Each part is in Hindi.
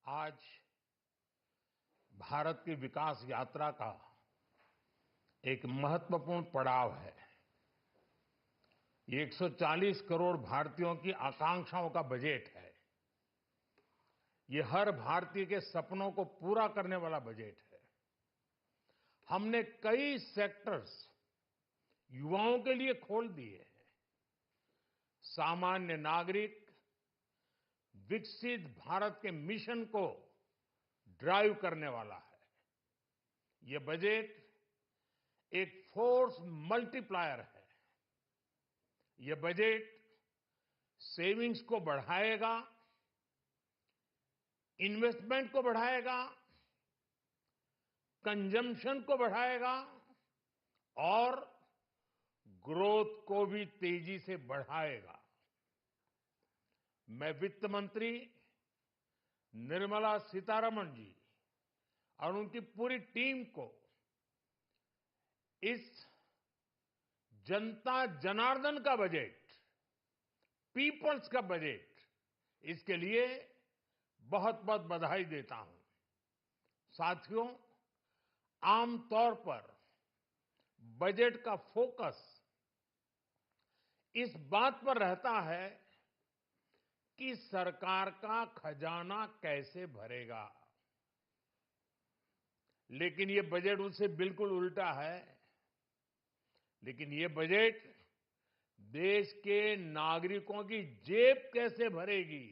आज भारत की विकास यात्रा का एक महत्वपूर्ण पड़ाव है। ये 140 करोड़ भारतीयों की आकांक्षाओं का बजट है। ये हर भारतीय के सपनों को पूरा करने वाला बजट है। हमने कई सेक्टर्स युवाओं के लिए खोल दिए हैं। सामान्य नागरिक विकसित भारत के मिशन को ड्राइव करने वाला है। ये बजट एक फोर्स मल्टीप्लायर है। ये बजट सेविंग्स को बढ़ाएगा, इन्वेस्टमेंट को बढ़ाएगा, कंजम्पशन को बढ़ाएगा और ग्रोथ को भी तेजी से बढ़ाएगा। मैं वित्त मंत्री निर्मला सीतारमण जी और उनकी पूरी टीम को इस जनता जनार्दन का बजट, पीपल्स का बजट, इसके लिए बहुत बहुत बधाई देता हूं। साथियों, आमतौर पर बजट का फोकस इस बात पर रहता है कि सरकार का खजाना कैसे भरेगा, लेकिन ये बजट उससे बिल्कुल उल्टा है। लेकिन ये बजट देश के नागरिकों की जेब कैसे भरेगी,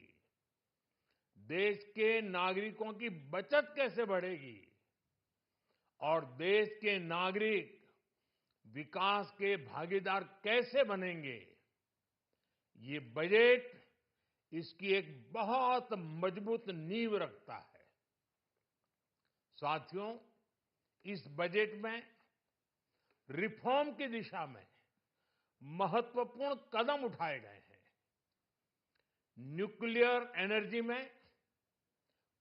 देश के नागरिकों की बचत कैसे बढ़ेगी और देश के नागरिक विकास के भागीदार कैसे बनेंगे, ये बजट इसकी एक बहुत मजबूत नींव रखता है। साथियों, इस बजट में रिफॉर्म की दिशा में महत्वपूर्ण कदम उठाए गए हैं। न्यूक्लियर एनर्जी में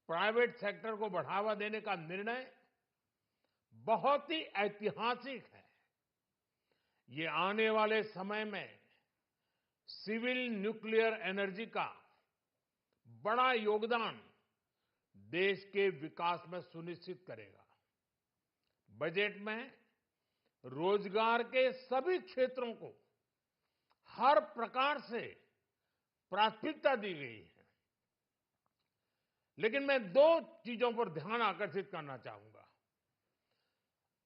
प्राइवेट सेक्टर को बढ़ावा देने का निर्णय बहुत ही ऐतिहासिक है। ये आने वाले समय में सिविल न्यूक्लियर एनर्जी का बड़ा योगदान देश के विकास में सुनिश्चित करेगा। बजट में रोजगार के सभी क्षेत्रों को हर प्रकार से प्राथमिकता दी गई है। लेकिन मैं दो चीजों पर ध्यान आकर्षित करना चाहूंगा।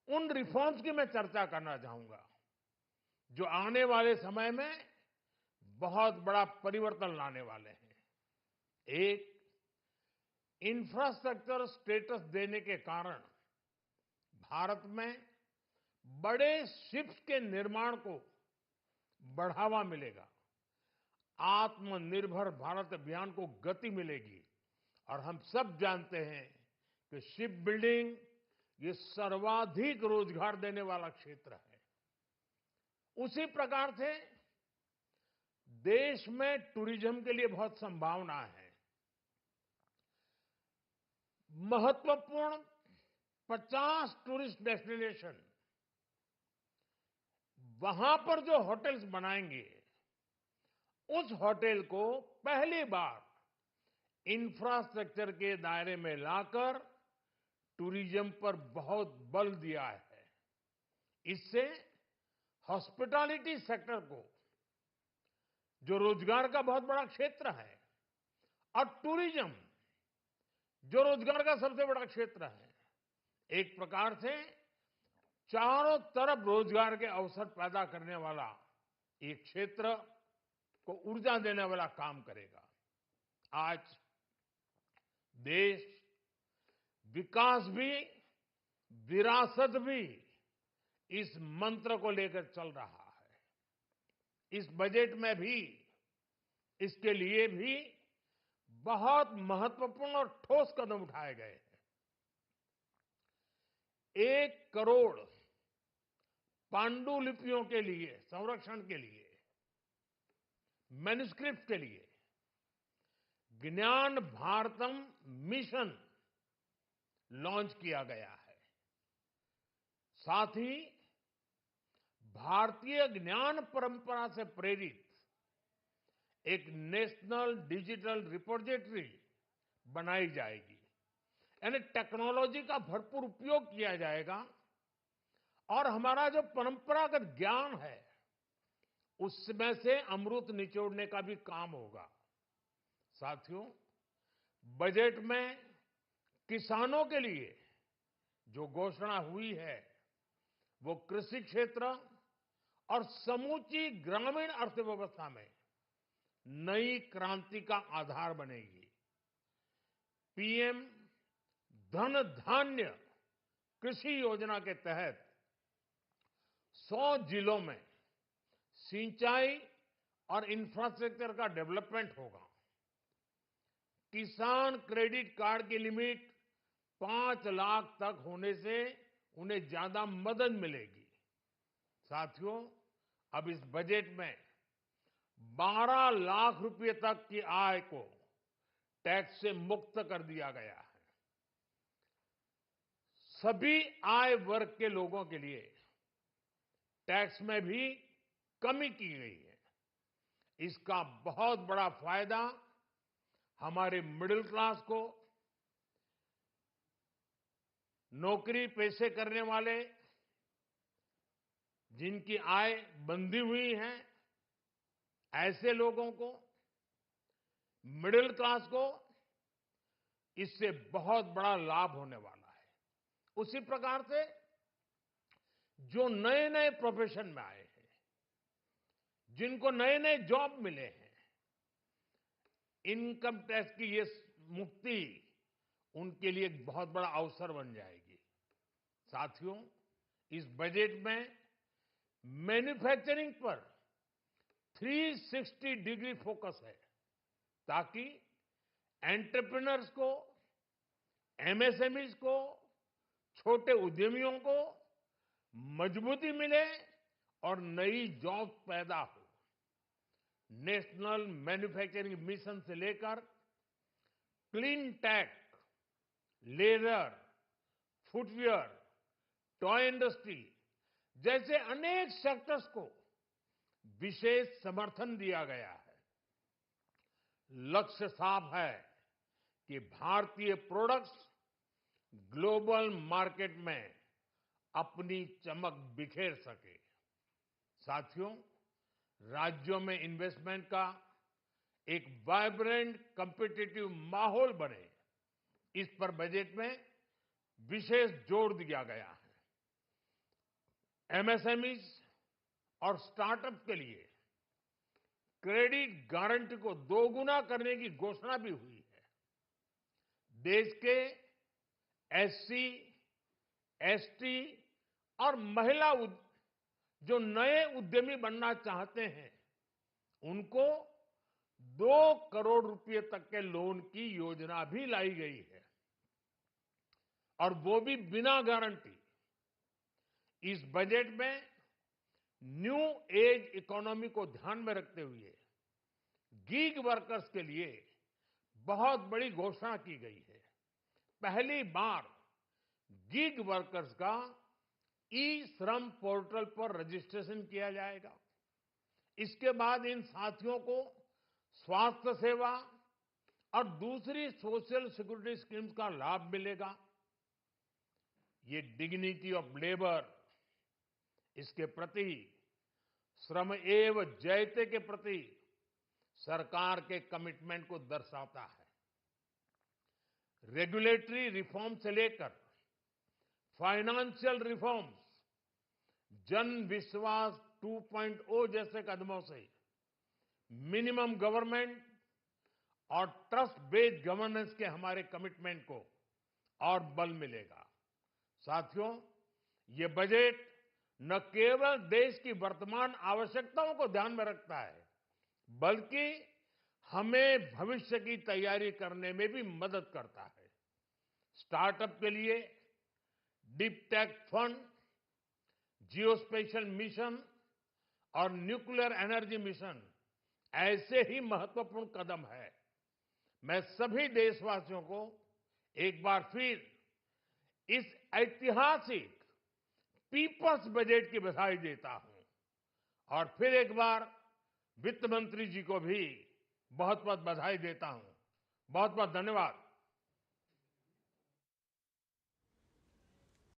उन रिफॉर्म्स की मैं चर्चा करना चाहूंगा जो आने वाले समय में बहुत बड़ा परिवर्तन लाने वाले हैं। एक, इंफ्रास्ट्रक्चर स्टेटस देने के कारण भारत में बड़े शिप्स के निर्माण को बढ़ावा मिलेगा। आत्मनिर्भर भारत अभियान को गति मिलेगी और हम सब जानते हैं कि शिप बिल्डिंग ये सर्वाधिक रोजगार देने वाला क्षेत्र है। उसी प्रकार से देश में टूरिज्म के लिए बहुत संभावना है। महत्वपूर्ण 50 टूरिस्ट डेस्टिनेशन, वहां पर जो होटल्स बनाएंगे, उस होटल को पहली बार इंफ्रास्ट्रक्चर के दायरे में लाकर टूरिज्म पर बहुत बल दिया है। इससे हॉस्पिटैलिटी सेक्टर को, जो रोजगार का बहुत बड़ा क्षेत्र है, और टूरिज्म जो रोजगार का सबसे बड़ा क्षेत्र है, एक प्रकार से चारों तरफ रोजगार के अवसर पैदा करने वाला एक क्षेत्र को ऊर्जा देने वाला काम करेगा। आज देश विकास भी, विरासत भी, इस मंत्र को लेकर चल रहा है। इस बजट में भी इसके लिए भी बहुत महत्वपूर्ण और ठोस कदम उठाए गए हैं। 1 करोड़ पांडुलिपियों के लिए संरक्षण के लिए, मैन्युस्क्रिप्ट के लिए ज्ञान भारतम मिशन लॉन्च किया गया है। साथ ही भारतीय ज्ञान परंपरा से प्रेरित एक नेशनल डिजिटल रिपोजिटरी बनाई जाएगी। यानी टेक्नोलॉजी का भरपूर उपयोग किया जाएगा और हमारा जो परंपरागत ज्ञान है उसमें से अमृत निचोड़ने का भी काम होगा। साथियों, बजट में किसानों के लिए जो घोषणा हुई है वो कृषि क्षेत्र और समूची ग्रामीण अर्थव्यवस्था में नई क्रांति का आधार बनेगी। पीएम धन धान्य कृषि योजना के तहत 100 जिलों में सिंचाई और इंफ्रास्ट्रक्चर का डेवलपमेंट होगा। किसान क्रेडिट कार्ड की लिमिट 5 लाख तक होने से उन्हें ज्यादा मदद मिलेगी। साथियों, अब इस बजट में 12 लाख रुपए तक की आय को टैक्स से मुक्त कर दिया गया है। सभी आय वर्ग के लोगों के लिए टैक्स में भी कमी की गई है। इसका बहुत बड़ा फायदा हमारे मिडिल क्लास को, नौकरी पेशे करने वाले जिनकी आय बंधी हुई है ऐसे लोगों को, मिडिल क्लास को इससे बहुत बड़ा लाभ होने वाला है। उसी प्रकार से जो नए नए प्रोफेशन में आए हैं, जिनको नए नए जॉब मिले हैं, इनकम टैक्स की ये मुक्ति उनके लिए एक बहुत बड़ा अवसर बन जाएगी। साथियों, इस बजट में मैन्युफैक्चरिंग पर 360 डिग्री फोकस है ताकि एंटरप्रेन्योर्स को, एमएसएमईज को, छोटे उद्यमियों को मजबूती मिले और नई जॉब पैदा हो। नेशनल मैन्युफैक्चरिंग मिशन से लेकर clean tech, leather, footwear, toy industry जैसे अनेक सेक्टर्स को विशेष समर्थन दिया गया है। लक्ष्य साफ है कि भारतीय प्रोडक्ट्स ग्लोबल मार्केट में अपनी चमक बिखेर सके। साथियों, राज्यों में इन्वेस्टमेंट का एक वाइब्रेंट कॉम्पिटिटिव माहौल बने, इस पर बजट में विशेष जोर दिया गया है। एमएसएमईज और स्टार्टअप के लिए क्रेडिट गारंटी को दोगुना करने की घोषणा भी हुई है। देश के एससी, एसटी और महिला जो नए उद्यमी बनना चाहते हैं उनको 2 करोड़ रुपए तक के लोन की योजना भी लाई गई है और वो भी बिना गारंटी। इस बजट में न्यू एज इकोनॉमी को ध्यान में रखते हुए गीग वर्कर्स के लिए बहुत बड़ी घोषणा की गई है। पहली बार गीग वर्कर्स का ई श्रम पोर्टल पर रजिस्ट्रेशन किया जाएगा। इसके बाद इन साथियों को स्वास्थ्य सेवा और दूसरी सोशल सिक्योरिटी स्कीम्स का लाभ मिलेगा। ये डिग्निटी ऑफ लेबर, इसके प्रति श्रम एव जयते के प्रति सरकार के कमिटमेंट को दर्शाता है। रेगुलेटरी रिफॉर्म से लेकर फाइनेंशियल रिफॉर्म्स, जन विश्वास 2.0 जैसे कदमों से मिनिमम गवर्नमेंट और ट्रस्ट बेस्ड गवर्नेंस के हमारे कमिटमेंट को और बल मिलेगा। साथियों, ये बजट न केवल देश की वर्तमान आवश्यकताओं को ध्यान में रखता है बल्कि हमें भविष्य की तैयारी करने में भी मदद करता है। स्टार्टअप के लिए deep tech fund, geospatial mission और न्यूक्लियर एनर्जी मिशन ऐसे ही महत्वपूर्ण कदम है। मैं सभी देशवासियों को एक बार फिर इस ऐतिहासिक पीपल्स बजट की बधाई देता हूं और फिर एक बार वित्त मंत्री जी को भी बहुत बहुत बधाई देता हूं। बहुत बहुत धन्यवाद।